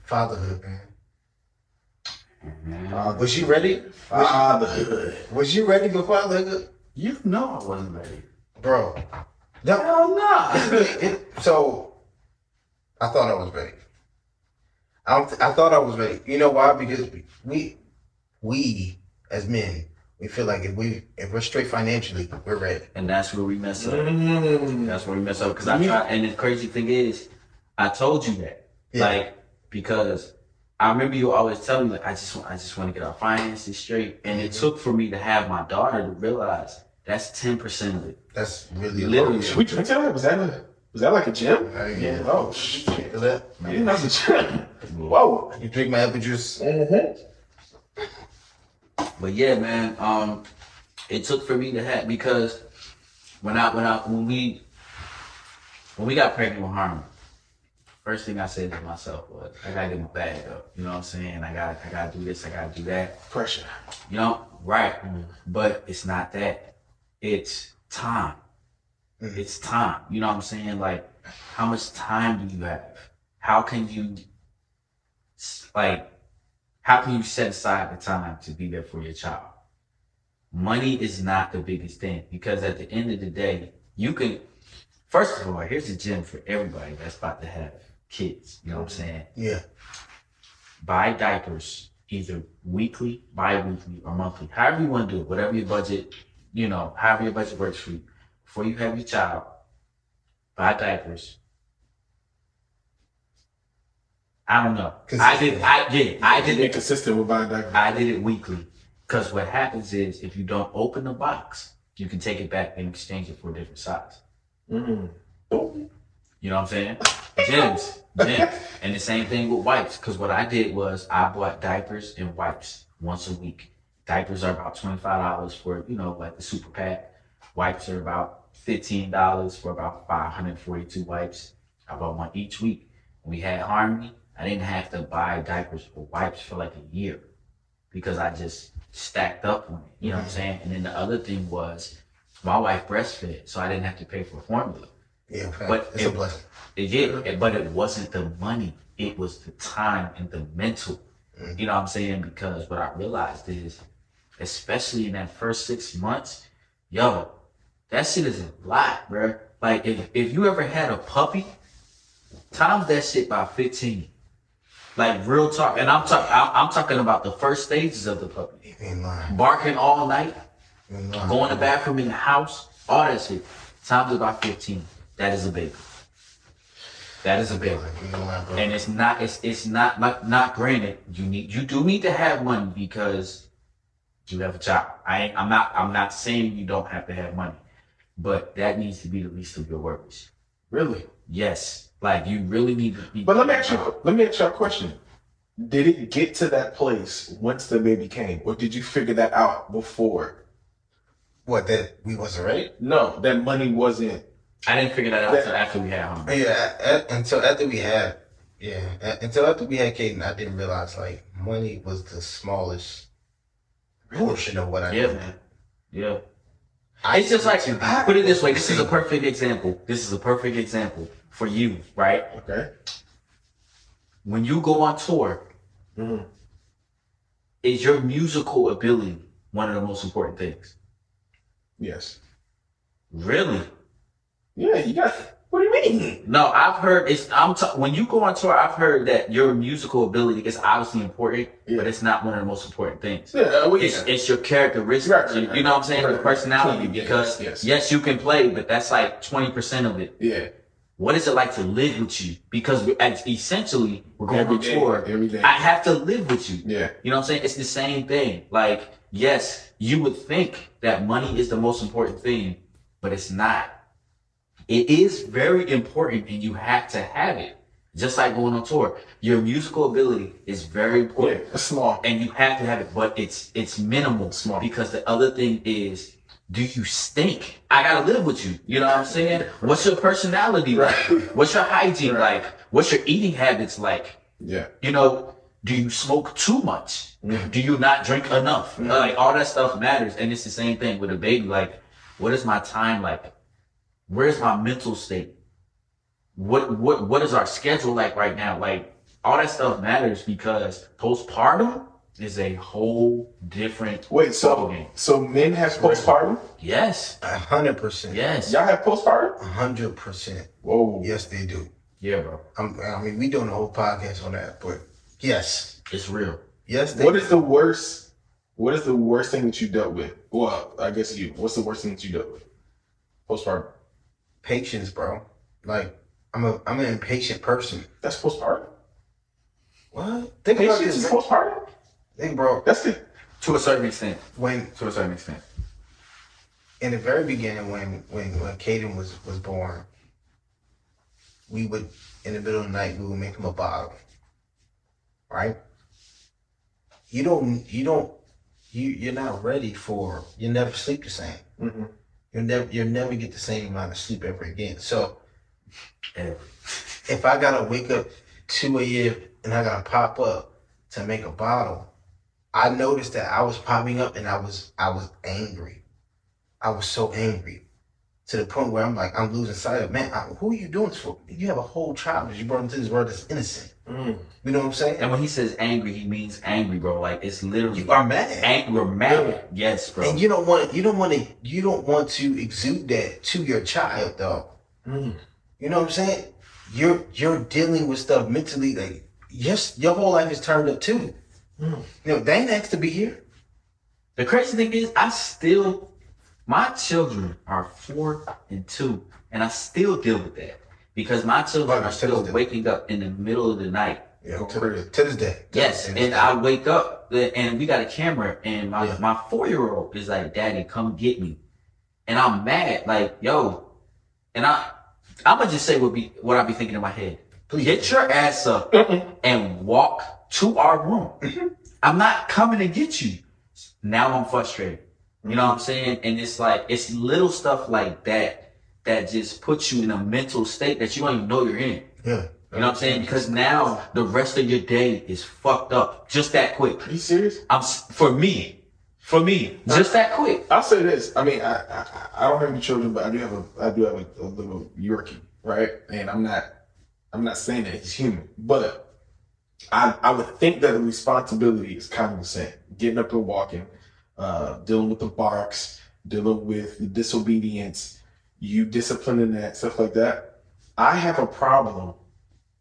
Fatherhood, man. Was you ready? Fatherhood. Was you ready for fatherhood? You know I wasn't ready. Bro. No. Hell nah. So, I thought I was ready. I thought I was ready. You know why? Because we as men, we feel like if we're straight financially, we're ready. And that's where we mess up. That's where we mess up. Because I try, and the crazy thing is, I told you that. Yeah. Like, because I remember you always telling me, like, I just want to get our finances straight. And it took for me to have my daughter to realize that's 10% of it. That's really literally. Should we drink that? Was that like a gym? Yeah. Oh shit. Yeah, that's a gym. Whoa. You drink my apple juice. But yeah, man, it took for me to have, because when we got pregnant with Harmony, first thing I said to myself was, I gotta get my bag up. You know what I'm saying? I gotta do this, I gotta do that. Pressure. You know, right. But it's not that. It's time. It's time. You know what I'm saying? Like, how much time do you have? How can you set aside the time to be there for your child? Money is not the biggest thing, because at the end of the day, you can, first of all, here's a gem for everybody that's about to have kids. You know what I'm saying? Yeah. Buy diapers either weekly, bi-weekly, or monthly. However you want to do it, whatever your budget, however your budget works for you. Before you have your child, buy diapers. I don't know. I did it consistent with buying diapers. I did it weekly. Because what happens is, if you don't open the box, you can take it back and exchange it for a different size. You know what I'm saying? Gyms. And the same thing with wipes. Because what I did was, I bought diapers and wipes once a week. Diapers are about $25 for, like the super pack. Wipes are about $15 for about 542 wipes. I bought one each week. When we had Harmony, I didn't have to buy diapers or wipes for like a year, because I just stacked up on it. You know what I'm saying? And then the other thing was, my wife breastfed, so I didn't have to pay for formula. Yeah, but it's a blessing. But it wasn't the money. It was the time and the mental. You know what I'm saying? Because what I realized is, especially in that first 6 months, that shit is a lot, bro. Like, if you ever had a puppy, times that shit by 15. Like, real talk. And I'm talking about the first stages of the puppy. Barking all night, going to the bathroom in the house, all that shit. Times it by 15. That is a baby. That is a baby. And it's not granted. You do need to have money because you have a child. I'm not saying you don't have to have money, but that needs to be the least of your worries. Really? Yes. Like, you really need to be. But let me ask you a question. Did it get to that place once the baby came, or did you figure that out before? What, that we wasn't ready? No, that money wasn't. I didn't figure that out until after we had Harmony. Yeah, until after we had Kaden, I didn't realize, like, money was the smallest portion of what I did. Man. Yeah. It's just like, put it this way. This is a perfect example. For you, right? Okay. When you go on tour, is your musical ability one of the most important things? Yes. Really? Yeah, you got. What do you mean? No, I've heard when you go on tour, I've heard that your musical ability is obviously important, but it's not one of the most important things. Yeah, it's your characteristics. Right. You know what I'm saying? Your personality. Because yes, you can play, but that's like 20% of it. Yeah. What is it like to live with you? Because essentially, we're going on tour. Every day. I have to live with you. Yeah. You know what I'm saying? It's the same thing. Like, yes, you would think that money is the most important thing, but it's not. It is very important, and you have to have it. Just like going on tour. Your musical ability is very important. Yeah, it's small. And you have to have it, but it's minimal. Small. Because the other thing is, do you stink? I gotta live with you. You know what I'm saying? What's your personality like? What's your hygiene like? What's your eating habits like? Yeah. Do you smoke too much? Do you not drink enough? Like, all that stuff matters. And it's the same thing with a baby. Like, what is my time like? Where's my mental state? What is our schedule like right now? Like, all that stuff matters because postpartum is a whole different Wait, so ballgame. so men have postpartum? Yes. 100%. Yes. Y'all have postpartum? 100%. Whoa. Yes, they do. Yeah, bro. I mean, we doing a whole podcast on that, but yes. It's real. Yes, they What do. is the worst? What is the worst thing that you dealt with? Well, I guess you. What's the worst thing that you dealt with? Postpartum. Patience, bro. Like, I'm an impatient person. That's postpartum. What? Think about Patience is this. postpartum. Think, bro. That's the. To a certain extent. When To a certain extent. in the very beginning, when Caden was born, we would in the middle of the night we would make him a bottle. Right? You're not ready for. You never sleep the same. Mm-hmm. You'll never get the same amount of sleep ever again. So Yeah. if I gotta wake up 2 a.m. and I gotta pop up to make a bottle, I noticed that I was popping up and I was angry. I was so angry to the point where I'm losing sight of, man, who are you doing this for? You have a whole child that you brought into this world that's innocent. Mm. You know what I'm saying? And when he says angry, he means angry, bro. Like it's literally You are mad. We're mad. Yes, bro. And you don't want to exude that to your child, though. Mm. You know what I'm saying? You're dealing with stuff mentally. Like, yes, your whole life is turned up too. Mm. You know, they ain't asked to be here. The crazy thing is, my children are 4 and 2, and I still deal with that because my children are still waking up in the middle of the night. Yeah, to this day. Yes, and I wake up and we got a camera, and my 4-year-old is like, "Daddy, come get me," and I'm mad, like, yo, and I'm gonna just say what I be thinking in my head. Please. Get your ass up and walk to our room. I'm not coming to get you. Now I'm frustrated. You know what I'm saying? And it's like, it's little stuff like that just puts you in a mental state that you don't even know you're in. Yeah. You know what I'm saying? Because now the rest of your day is fucked up just that quick. Are you serious? For me, just that quick. I'll say this. I mean, I don't have any children, but I do have a little Yorkie, right? And I'm not saying that he's human, but I would think that the responsibility is kind of the same. Getting up and walking, dealing with the barks, dealing with the disobedience, you disciplining that, stuff like that. I have a problem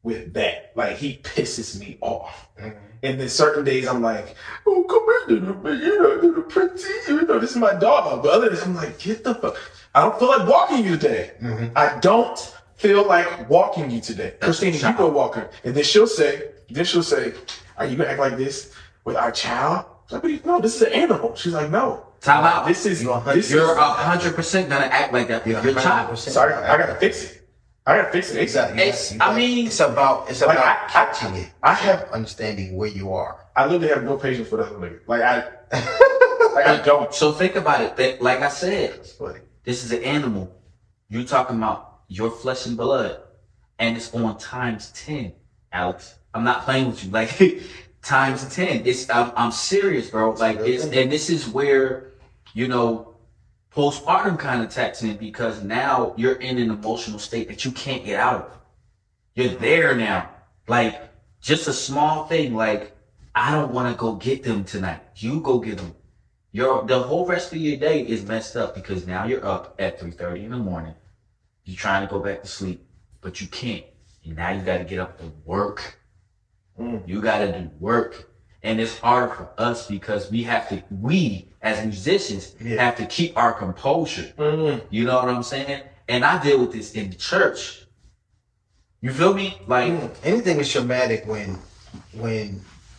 with that. Like, he pisses me off. Mm-hmm. And then certain days I'm like, oh, come here, little pretty, this is my dog. But other days I'm like, get the fuck. I don't feel like walking you today. Mm-hmm. I don't feel like walking you today. Christina, you go walk her. And then she'll say, are you gonna act like this with our child? I'm like, no, this is an animal. She's like, no. Time out. You're 100% gonna act like that with your child. Sorry, I gotta fix it. Exactly. It's about like, catching it. I have understanding where you are. I literally have no patience for that nigga. Like I don't. So think about it. Like I said, That's funny. this is an animal. You're talking about your flesh and blood, and it's on times 10, Alex. I'm not playing with you. Like times 10. I'm serious, bro. Like and this is where, postpartum kind of taps in, because now you're in an emotional state that you can't get out of. You're there now. Like, just a small thing, like, I don't want to go get them tonight. You go get them. The whole rest of your day is messed up because now you're up at 3:30 in the morning. You're trying to go back to sleep, but you can't. And now you got to get up and work. You got to do work. And it's hard for us because we as musicians have to keep our composure. You know what I'm saying? And I deal with this in the church. You feel me? Like anything is traumatic when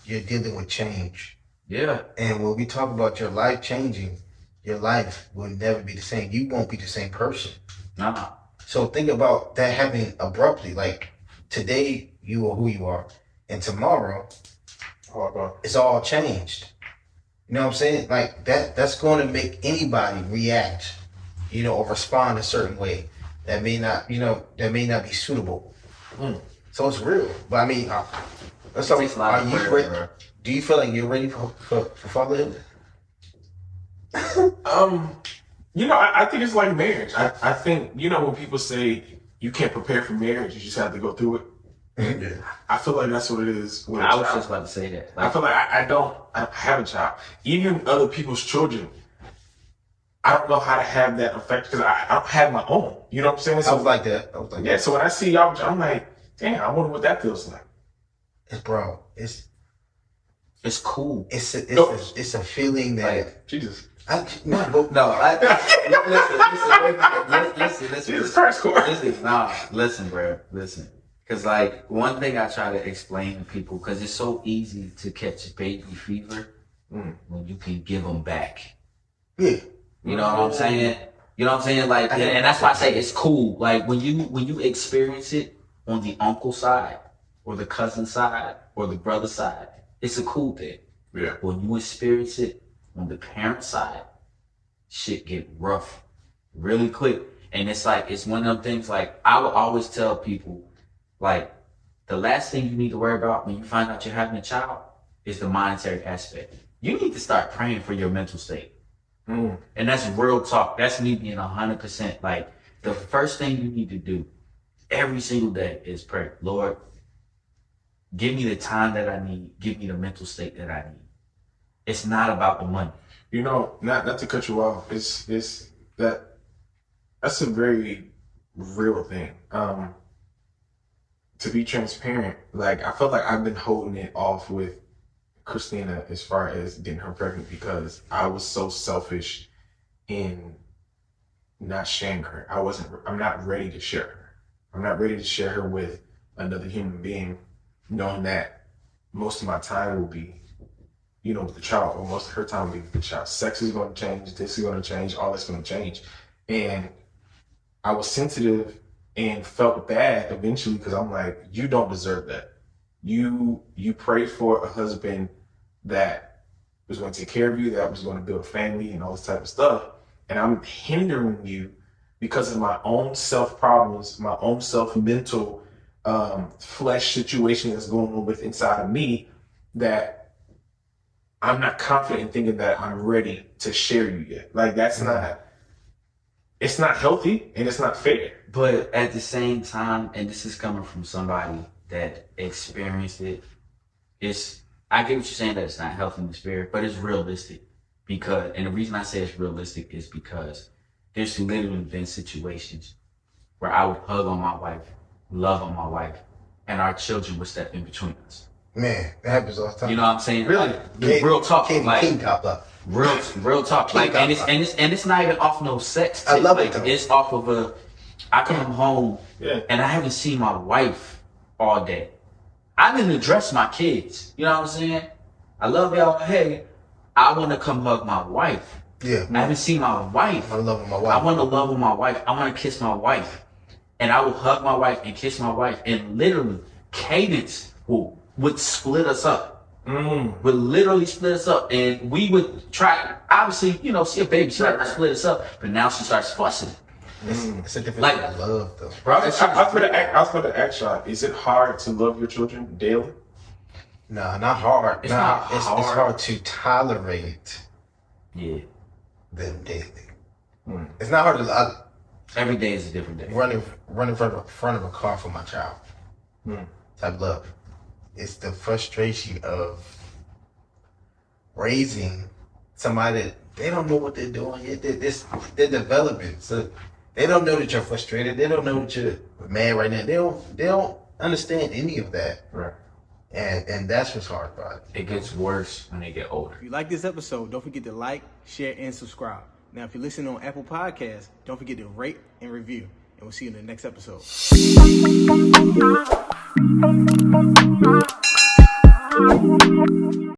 you're dealing with change. Yeah. And when we talk about your life changing, your life will never be the same. You won't be the same person. Nah. So think about that happening abruptly. Like, today you are who you are, and tomorrow it's all changed. You know what I'm saying? Like, that's going to make anybody react, or respond a certain way that may not be suitable. So it's real. But I mean, so are you ready? Do you feel like you're ready for fatherhood? I think it's like marriage. I think, when people say you can't prepare for marriage, you just have to go through it. Yeah. I feel like that's what it is with a I was child. just about to say that. I feel like I don't have a child. Even other people's children, I don't know how to have that effect because I don't have my own. You know what I'm saying? I was like that. Yeah, so when I see y'all, I'm like, damn, I wonder what that feels like. Bro, It's cool. it's a feeling that Like, Jesus. listen. Jesus Christ, Corey. Listen, bro. Listen. Because, like, one thing I try to explain to people, because it's so easy to catch baby fever when you can give them back. yeah. You know what I'm saying? You know what I'm saying? Like, and that's why I say it's cool. Like, when you experience it on the uncle side, or the cousin side, or the brother side, it's a cool thing. Yeah. When you experience it on the parent side, shit get rough really quick. And it's like, it's one of them things, like, I would always tell people, like, the last thing you need to worry about when you find out you're having a child is the monetary aspect. You need to start praying for your mental state. And that's real talk. That's me being 100%. Like, the first thing you need to do every single day is pray. Lord, give me the time that I need. Give me the mental state that I need. It's not about the money. You know, not to cut you off, it's that's a very real thing. To be transparent, like, I felt like I've been holding it off with Christina as far as getting her pregnant because I was so selfish in not sharing her. I'm not ready to share her. I'm not ready to share her with another human being, knowing that most of my time will be, you know, with the child, or most of her time will be with the child. Sex is going to change, this is going to change, all that's going to change. And I was sensitive and felt bad eventually because I'm like, you don't deserve that. You prayed for a husband that was going to take care of you, that was going to build a family and all this type of stuff. And I'm hindering you because of my own self problems, my own self mental flesh situation that's going on with inside of me, that I'm not confident in thinking that I'm ready to share you yet. Like, that's it's not healthy and it's not fair. But at the same time, and this is coming from somebody that experienced it, I get what you're saying, that it's not healthy in the spirit, but it's realistic. And the reason I say it's realistic is because there's literally been situations where I would hug on my wife, love on my wife, and our children would step in between us. Man, that happens all the time. You know what I'm saying? Really? Like, real talk. King top up. Real talk. Like, and it's not even off no sex tip. I love like, it though. It's off of I come home and I haven't seen my wife all day. I didn't address my kids. You know what I'm saying? I love y'all. Hey, I want to come hug my wife. Yeah. I haven't seen my wife. I love my wife. I want to love with my wife. I want to kiss my wife. And I will hug my wife and kiss my wife. And literally, cadence would split us up. Would literally split us up. And we would try, obviously, you know, see a baby, she not split us up. But now she starts fussing. It's a different Like, type of love, though. Bro, I was going to ask y'all, is it hard to love your children daily? Nah, not hard. It's not It's hard. hard to tolerate them daily. It's not hard to Every day is a different day. run in front of a car for my child. Type of love. It's the frustration of raising somebody that they don't know what they're doing yet. They're developing, so they don't know that you're frustrated. They don't know that you're mad right now. They don't understand any of that. Right. And that's what's hard about it. It gets worse when they get older. If you like this episode, don't forget to like, share, and subscribe. Now, if you're listening on Apple Podcasts, don't forget to rate and review. And we'll see you in the next episode.